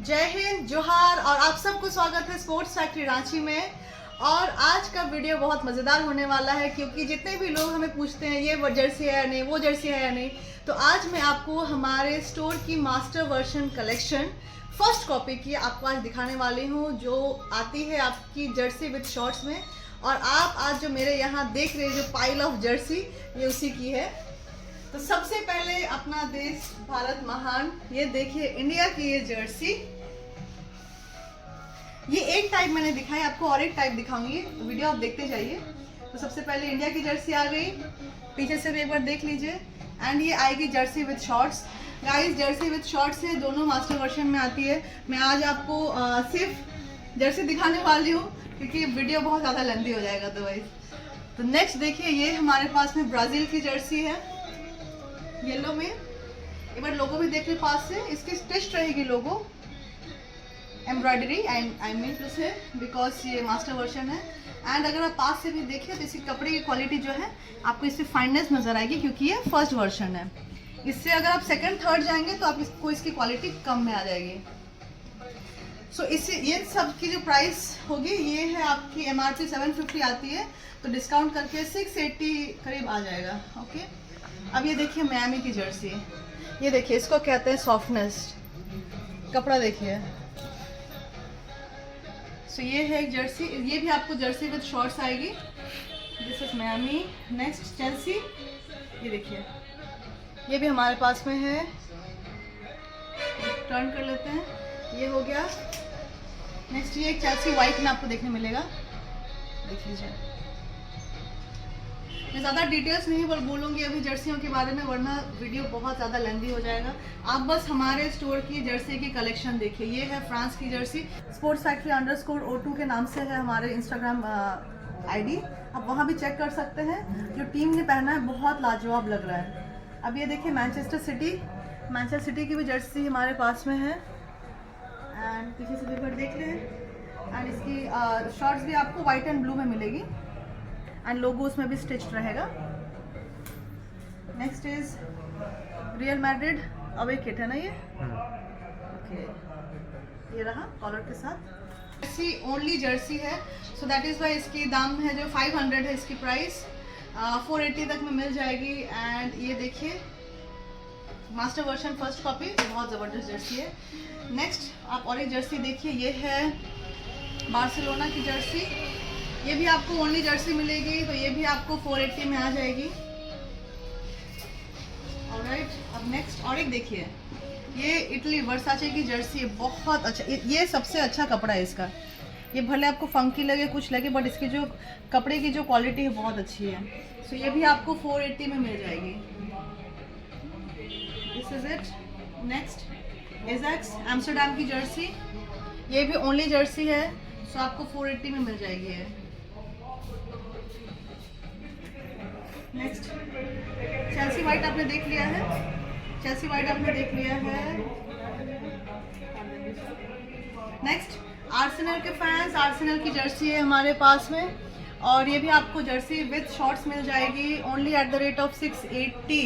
जय हिंद, जोहार और आप सबको स्वागत है स्पोर्ट्स फैक्ट्री रांची में। और आज का वीडियो बहुत मज़ेदार होने वाला है क्योंकि जितने भी लोग हमें पूछते हैं ये वो जर्सी है या नहीं, वो जर्सी है या नहीं, तो आज मैं आपको हमारे स्टोर की master version collection first copy की आपको आज दिखाने वाली हूँ, जो आती है आपकी जर्सी विद शॉर्ट्स में। और आप आज जो मेरे यहाँ देख रहे हैं जो पाइल ऑफ जर्सी, ये उसी की है। तो सबसे पहले अपना देश भारत महान, ये देखिए इंडिया की ये जर्सी। ये एक टाइप मैंने दिखाई, आपको और एक टाइप दिखाऊंगी, वीडियो आप देखते जाइए। तो सबसे पहले इंडिया की जर्सी आ गई, पीछे से भी एक बार देख लीजिए। एंड ये आएगी Jersey with shorts. Guys Jersey with shorts है, दोनों मास्टर वर्जन में आती है। मैं आज आपको सिर्फ जर्सी दिखाने वाली हूँ क्योंकि वीडियो बहुत ज़्यादा लेंथी हो जाएगा अदरवाइज। तो नेक्स्ट देखिए, ये हमारे पास में ब्राज़ील की जर्सी है येलो में। एक बार लोगो भी देख ले पास से, इसकी स्टिच रहेगी लोगो, एम्ब्रॉयडरी आई मीन टू से, बिकॉज ये मास्टर वर्जन है। एंड अगर आप पास से भी देखें तो इसकी कपड़े की क्वालिटी जो है आपको इससे फाइननेस नज़र आएगी क्योंकि ये फर्स्ट वर्जन है। इससे अगर आप सेकंड थर्ड जाएंगे तो आपको इसकी क्वालिटी कम में आ जाएगी। सो इससे ये सब की जो प्राइस होगी, ये है आपकी MRP 750 आती है, तो डिस्काउंट करके 680 करीब आ जाएगा। ओके, अब ये देखिए मियामी की जर्सी, ये देखिए इसको कहते हैं सॉफ्टनेस, कपड़ा देखिए। सो ये है एक जर्सी, ये भी आपको जर्सी विद शॉर्ट्स आएगी। This is Miami. Next Chelsea, ये देखिए ये भी हमारे पास में है, टर्न कर लेते हैं, ये हो गया। नेक्स्ट ये एक चेल्सी वाइट में आपको देखने मिलेगा, देख लीजिए। मैं ज़्यादा डिटेल्स नहीं बोलूँगी अभी जर्सियों के बारे में, वरना वीडियो बहुत ज़्यादा लेंथी हो जाएगा। आप बस हमारे स्टोर की जर्सी की कलेक्शन देखिए। ये है फ्रांस की जर्सी, स्पोर्ट्स फैक्ट्री _O2 के नाम से है हमारे इंस्टाग्राम ID, आप वहाँ भी चेक कर सकते हैं। जो टीम ने पहना है बहुत लाजवाब लग रहा है। अब ये देखिए मैनचेस्टर सिटी की भी जर्सी हमारे पास में है। एंड पीछे से भी देख लें। एंड इसकी शॉर्ट्स भी आपको वाइट एंड ब्लू में मिलेगी एंड लोगो उसमें भी स्टिच्ड रहेगा। Next is real Madrid away kit है ना ये। ओके, ये रहा कॉलर के साथ। जर्सी ओनली जर्सी है, सो दैट इज़ वाई इसकी दाम है जो 500 है इसकी प्राइस, 480 तक में मिल जाएगी। एंड ये देखिए मास्टर वर्जन फर्स्ट कॉपी, बहुत ज़बरदस्त जर्सी है। नेक्स्ट आप और एक जर्सी देखिए, ये है बार्सिलोना की जर्सी, ये भी आपको ओनली जर्सी मिलेगी, तो ये भी आपको 480 में आ जाएगी। ऑलराइट, अब नेक्स्ट और एक देखिए, ये इटली वर्साचे की जर्सी है, बहुत अच्छा, ये सबसे अच्छा कपड़ा है इसका। ये भले आपको फंकी लगे कुछ लगे, बट इसकी जो कपड़े की जो क्वालिटी है बहुत अच्छी है। सो ये भी आपको 480 में मिल जाएगी। This is it. Next Ajax Amsterdam की जर्सी, ये भी ओनली जर्सी है, सो आपको 480 में मिल जाएगी ये। नेक्स्ट चेल्सी वाइट आपने देख लिया है, चेल्सी वाइट आपने देख लिया है। नेक्स्ट आर्सेनल के फैंस, आर्सेनल की जर्सी है हमारे पास में, और ये भी आपको जर्सी विद शॉर्ट्स मिल जाएगी only at the rate of 680।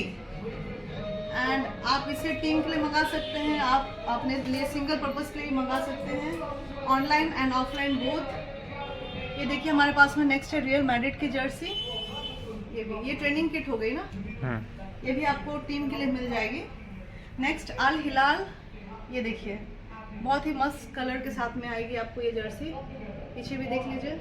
And आप इसे टीम के लिए मंगा सकते हैं, आप अपने लिए सिंगल पर्पज़ के लिए मंगा सकते हैं, ऑनलाइन एंड ऑफलाइन बोथ। ये देखिए हमारे पास में नेक्स्ट है रियल मैड्रिड की जर्सी, ये भी, ये ट्रेनिंग किट हो गई ना, ये भी आपको टीम के लिए मिल जाएगी। नेक्स्ट अल हिलाल, ये देखिए बहुत ही मस्त कलर के साथ में आएगी आपको ये जर्सी, पीछे भी देख लीजिए,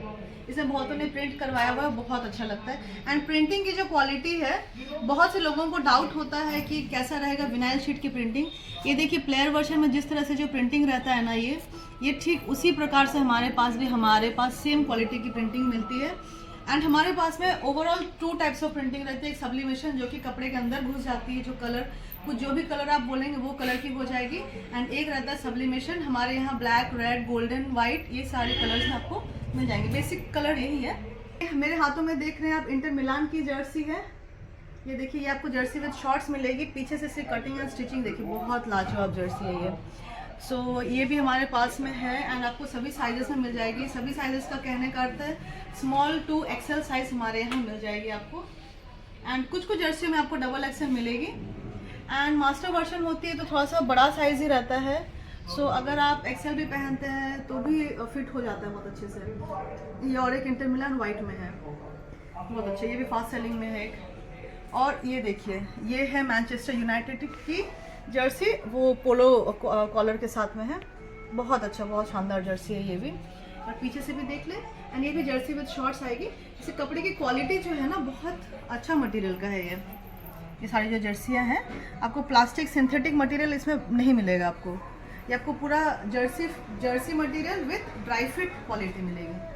इसे बहुतों ने प्रिंट करवाया हुआ है, बहुत अच्छा लगता है। एंड प्रिंटिंग की जो क्वालिटी है, बहुत से लोगों को डाउट होता है कि कैसा रहेगा विनाइल शीट की प्रिंटिंग। ये देखिए प्लेयर वर्जन में जिस तरह से जो प्रिंटिंग रहता है ना, ये ठीक उसी प्रकार से हमारे पास सेम क्वालिटी की प्रिंटिंग मिलती है। एंड हमारे पास में ओवरऑल 2 टाइप्स ऑफ प्रिंटिंग रहती है। एक सब्लिमेशन जो कि कपड़े के अंदर घुस जाती है, जो कलर कुछ जो भी कलर आप बोलेंगे वो कलर की हो जाएगी। एंड एक रहता है सब्लिमेशन, हमारे यहाँ ब्लैक, रेड, गोल्डन, वाइट, ये सारे कलर्स में आपको मिल जाएंगे। बेसिक कलर यही है। मेरे हाथों में देख रहे हैं आप इंटर मिलान की जर्सी है, ये देखिए, ये आपको जर्सी विद शॉर्ट्स मिलेगी, पीछे से कटिंग एंड स्टिचिंग देखिए, बहुत लाजवाब जर्सी है ये। सो ये भी हमारे पास में है एंड आपको सभी साइजेस में मिल जाएगी। सभी साइजेस का कहने का अर्थ है स्मॉल टू XL साइज हमारे यहाँ मिल जाएगी आपको। एंड कुछ जर्सी में आपको XXL मिलेगी। एंड मास्टर वर्जन होती है तो थोड़ा सा बड़ा साइज ही रहता है, सो अगर आप एक्सेल भी पहनते हैं तो भी फिट हो जाता है बहुत अच्छे से। ये और एक इंटर मिलान वाइट में है, बहुत अच्छा, ये भी फास्ट सेलिंग में है एक। और ये देखिए, ये है मैनचेस्टर यूनाइटेड की जर्सी, वो पोलो कॉलर के साथ में है। बहुत अच्छा, बहुत शानदार जर्सी है ये भी। और पीछे से भी देख ले, एंड ये भी जर्सी विद शॉर्ट्स आएगी। इसे कपड़े की क्वालिटी जो है ना, बहुत अच्छा मटेरियल का है ये सारी जो जर्सियाँ हैं। आपको प्लास्टिक सिंथेटिक मटेरियल इसमें नहीं मिलेगा आपको, ये आपको पूरा Jersey material with dry fit quality मिलेगी।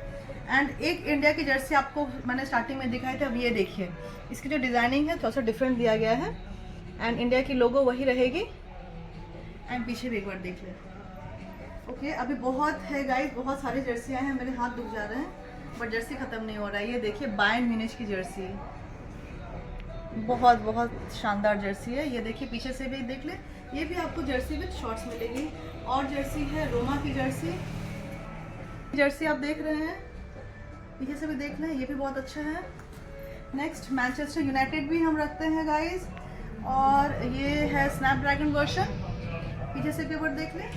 एंड एक इंडिया की जर्सी आपको मैंने स्टार्टिंग में दिखाई थी, अब ये देखिए, इसकी जो डिज़ाइनिंग है थोड़ा सा डिफरेंट दिया गया है, एंड इंडिया की लोगो वही रहेगी। एंड पीछे भी एक बार देख ले। ओके, अभी बहुत है गाइस, बहुत सारी जर्सियाँ हैं, मेरे हाथ दुख जा रहे हैं, बट जर्सी ख़त्म नहीं हो रहा है। ये देखिए बायर्न म्यूनिच की जर्सी, बहुत बहुत शानदार जर्सी है। ये देखिए पीछे से भी देख ले, ये भी आपको जर्सी विद शॉर्ट्स मिलेगी। और जर्सी है रोमा की जर्सी आप देख रहे हैं, पीछे से भी देख लें, ये भी बहुत अच्छा है। नेक्स्ट मैनचेस्टर यूनाइटेड भी हम रखते हैं गाइस, और ये है स्नैपड्रैगन वर्जन, पीछे से भी एक बार देख लें।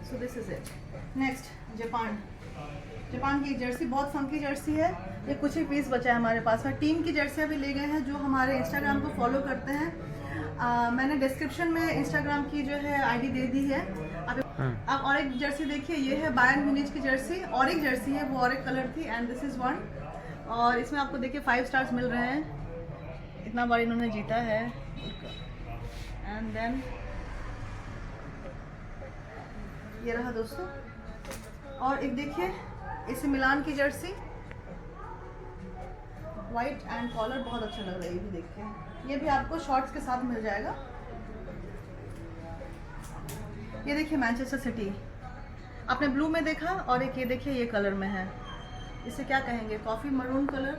So this is it. Next Japan की जर्सी, बहुत फंकी जर्सी है। ये कुछ ही पीस बचा है हमारे पास में। टीम की जर्सियाँ भी ले गए हैं जो हमारे इंस्टाग्राम को फॉलो करते हैं। मैंने डिस्क्रिप्शन में इंस्टाग्राम की जो है आईडी दे दी है। अब और एक जर्सी देखिए, ये है बायर्न म्यूनिच की जर्सी, और एक जर्सी है वो और एक कलर थी, एंड दिस इज वन। और इसमें आपको देखिए 5 स्टार्स मिल रहे हैं, इतना बार इन्होंने जीता है। एंड देन ये रहा दोस्तों। और एक देखिए इसे मिलान की जर्सी, वाइट एंड कॉलर, बहुत अच्छा लग रहा है ये भी देख के। ये भी आपको शॉर्ट्स के साथ मिल जाएगा। ये देखिए मैनचेस्टर सिटी, आपने ब्लू में देखा, और एक ये देखिए ये कलर में है, इसे क्या कहेंगे, कॉफ़ी मरून कलर,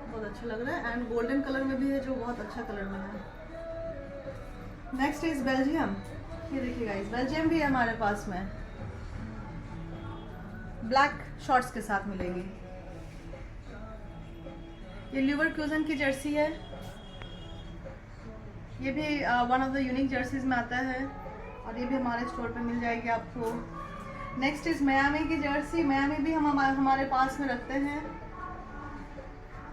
बहुत अच्छा लग रहा है। एंड गोल्डन कलर में भी है जो बहुत अच्छा कलर में है। नेक्स्ट इज बेल्जियम, ये देखिए गाइस, बेल्जियम भी है हमारे पास में, ब्लैक शॉर्ट्स के साथ मिलेगी। ये लीवरकुसन की जर्सी है, ये भी one of the unique jerseys में आता है, और ये भी हमारे स्टोर पे मिल जाएगी आपको। नेक्स्ट इज मियामी की जर्सी, मियामी भी हम हमारे पास में रखते हैं,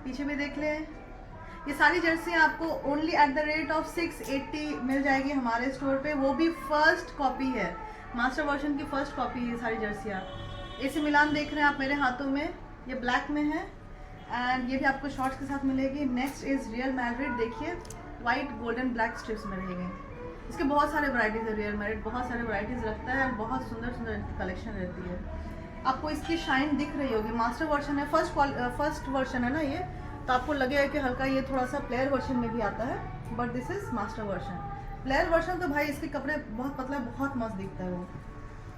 पीछे भी देख ले। ये सारी जर्सी आपको only at the rate of 680 मिल जाएगी हमारे स्टोर पे, वो भी फर्स्ट कॉपी है, मास्टर वर्जन की फर्स्ट कॉपी है ये सारी जर्सियाँ। एसी मिलान देख रहे हैं आप मेरे हाथों में, ये ब्लैक में है, एंड ये भी आपको शॉर्ट्स के साथ मिलेगी। नेक्स्ट इज रियल मैड्रिड, देखिए वाइट गोल्डन ब्लैक स्ट्रिप्स में रहेंगे। इसके बहुत सारे वैरायटीज़ है, रियल मैड्रिड बहुत सारे वैरायटीज़ रखता है, और बहुत सुंदर सुंदर कलेक्शन रहती है। आपको इसकी शाइन दिख रही होगी, मास्टर वर्जन है, फर्स्ट वर्जन है ना ये, तो आपको लगेगा कि हल्का ये थोड़ा सा प्लेयर वर्जन में भी आता है, but this is master version. Player version तो भाई इसके कपड़े बहुत पतला, बहुत मस्त दिखता है वो।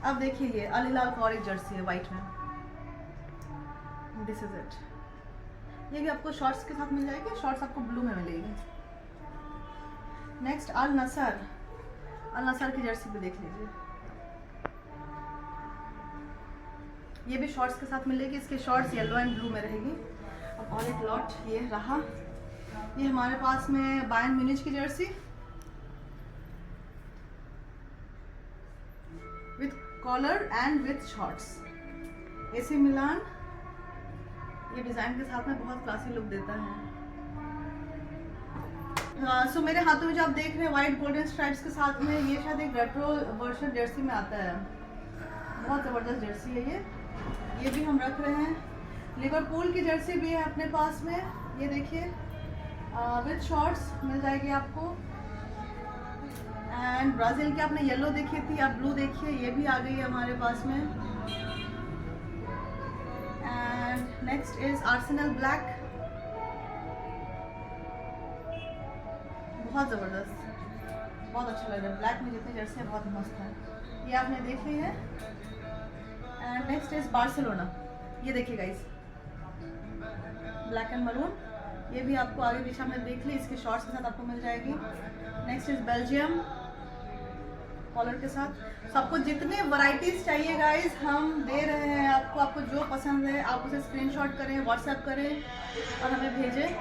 अब देखिए ये अल हिलाल का और एक जर्सी है वाइट में, दिस इज इट। ये भी आपको शॉर्ट्स के साथ मिल जाएगी, शॉर्ट्स आपको ब्लू में मिलेगी। नेक्स्ट अल नसर की जर्सी भी देख लीजिए, ये भी शॉर्ट्स के साथ मिलेगी, इसके शॉर्ट्स येलो एंड ब्लू में रहेगी। और एक लॉट ये रहा, ये हमारे पास में बायर्न म्यूनिच की jersey with collar and with shorts, AC Milan, ये डिज़ाइन के साथ में बहुत क्लासी लुक देता है। सो मेरे हाथों में जो आप देख रहे हैं वाइट गोल्डन स्ट्राइप्स के साथ में, ये शायद एक रेट्रो वर्जन जर्सी में आता है, बहुत ज़बरदस्त जर्सी है ये भी हम रख रहे हैं। लिवरपूल की जर्सी भी है अपने पास में, ये देखिए विथ शॉर्ट्स मिल जाएगी आपको। एंड ब्राज़ील की आपने येलो देखी थी, आप ब्लू देखिए, ये भी आ गई है हमारे पास में। And next is Arsenal black, बहुत ज़बरदस्त, बहुत अच्छा लग रहा है, ब्लैक में जितनी जर्सी है बहुत मस्त है, ये आपने देख ली है। एंड नेक्स्ट इज बार्सिलोना, ये देखिए गाइस ब्लैक एंड मरून, ये भी आपको आगे पीछे में देख ली, इसके शॉर्ट्स के साथ आपको मिल जाएगी। नेक्स्ट इज बेल्जियम कॉलर के साथ। सबको जितने वैरायटीज़ चाहिए गाइस हम दे रहे हैं आपको, आपको जो पसंद है आप उसे स्क्रीनशॉट करें, व्हाट्सएप करें और हमें भेजें।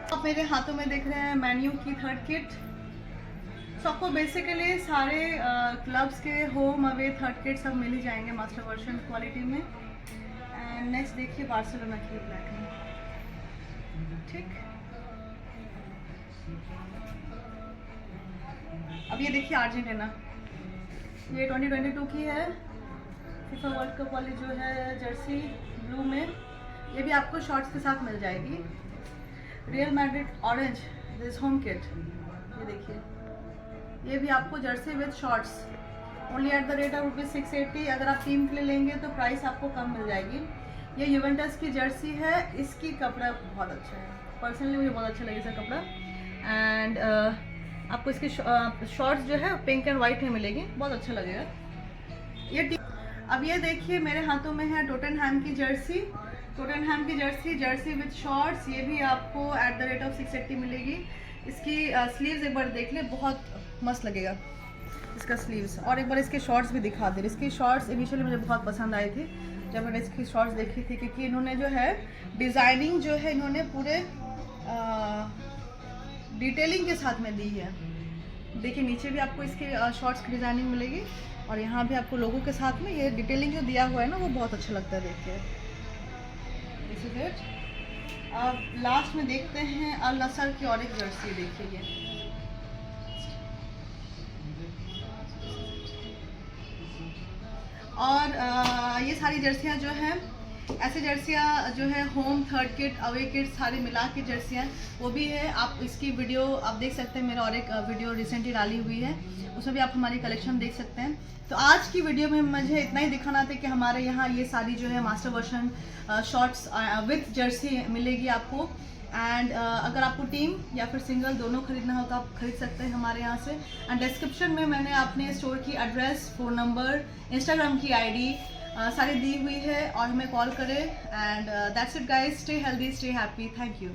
आप मेरे हाथों में देख रहे हैं मैन्यू की थर्ड किट, सबको बेसिकली सारे क्लब्स के होम अवे थर्ड किट सब मिल ही जाएंगे मास्टर वर्जन क्वालिटी में। एंड नेक्स्ट देखिए बार्सिलोना की ब्लैक में, ठीक। अब ये देखिए अर्जेंटीना, ये 2022 की है फीफा वर्ल्ड कप वाली जो है जर्सी ब्लू में, ये भी आपको शॉर्ट्स के साथ मिल जाएगी। Real Madrid orange this home kit, ये देखिए, ये भी आपको Jersey with shorts only at the rate of ₹680। अगर आप टीम के लिए लेंगे तो प्राइस आपको कम मिल जाएगी। ये यूवेंटस की जर्सी है, इसकी कपड़ा बहुत अच्छा है, पर्सनली मुझे बहुत अच्छा लगे इसका कपड़ा। एंड आपको इसकी शॉर्ट्स जो है पिंक एंड वाइट में मिलेगी, बहुत अच्छा लगेगा ये। अब ये देखिए मेरे हाथों में है टोटनहैम की जर्सी, टोटनहैम की जर्सी विद शॉर्ट्स, ये भी आपको एट द रेट ऑफ 680 मिलेगी। इसकी स्लीव्स एक बार देख ले, बहुत मस्त लगेगा इसका स्लीव्स। और एक बार इसके शॉर्ट्स भी दिखा दे। इसकी शॉर्ट्स इनिशियली मुझे बहुत पसंद आई थी जब मैंने इसकी शॉर्ट्स देखी थी, क्योंकि इन्होंने जो है डिज़ाइनिंग जो है इन्होंने पूरे डिटेलिंग के साथ में दी है। देखिए नीचे भी आपको इसके शॉर्ट्स की डिज़ाइनिंग मिलेगी और यहाँ भी आपको लोगों के साथ में ये डिटेलिंग जो दिया हुआ है ना, वो बहुत अच्छा लगता है देख के। This is it. अब लास्ट में देखते हैं अल नसर की और एक जर्सी, देखिए ये और ये सारी जर्सियाँ जो हैं, ऐसी जर्सियाँ जो है home third kit away kit सारे मिला के जर्सियाँ वो भी है। आप इसकी वीडियो आप देख सकते हैं, मेरा और एक वीडियो रिसेंटली डाली हुई है, उसमें भी आप हमारी कलेक्शन देख सकते हैं। तो आज की वीडियो में मुझे इतना ही दिखाना था कि हमारे यहाँ ये सारी जो है master version shorts with Jersey मिलेगी आपको। एंड अगर आपको टीम या फिर सिंगल दोनों खरीदना हो तो आप खरीद सकते हैं हमारे यहाँ से। एंड डिस्क्रिप्शन में मैंने अपने स्टोर की एड्रेस, फ़ोन नंबर, इंस्टाग्राम की आईडी सारी दी हुई है और हमें कॉल करें। And that's it guys, stay healthy, stay happy, thank you.